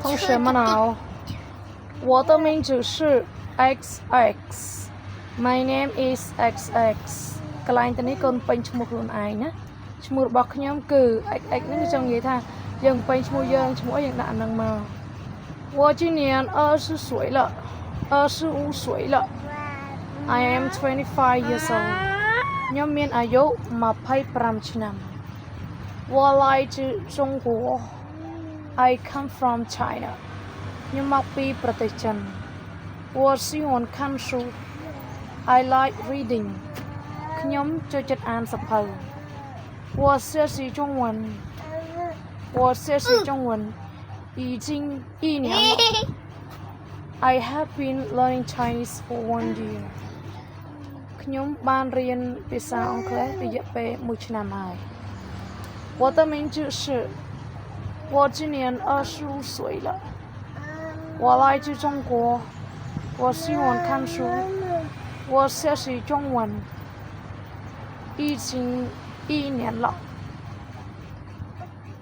同学们好，我的名字是 XX My name is XX កន្លែងទៅនេះកូនពេញឈ្មោះខ្លួនឯងណាឈ្មោះរបស់ខ្ញុំគឺ XX នេះចង់និយាយថាយើងពេញឈ្មោះយើងឈ្មោះយើងដាក់អានឹងមក我今年20岁了25岁了 I am 25 years old ខ្ញុំមានអាយុ25ឆ្នាំ我来自中国 I come from China ខ្ញុំមកពីប្រទេសចិន我喜欢看书 I like reading ខ្ញុំចូលចិត្តអានសៀវភៅ我学习中文我学习中文已经1年了 I have been learning Chinese for 1 year ខ្ញុំបានរៀនភាសាអង់គ្លេសរយៈពេល1ឆ្នាំហើយ我的名字是我今年25岁了我来自中国我喜欢看书我学习中文已经1年了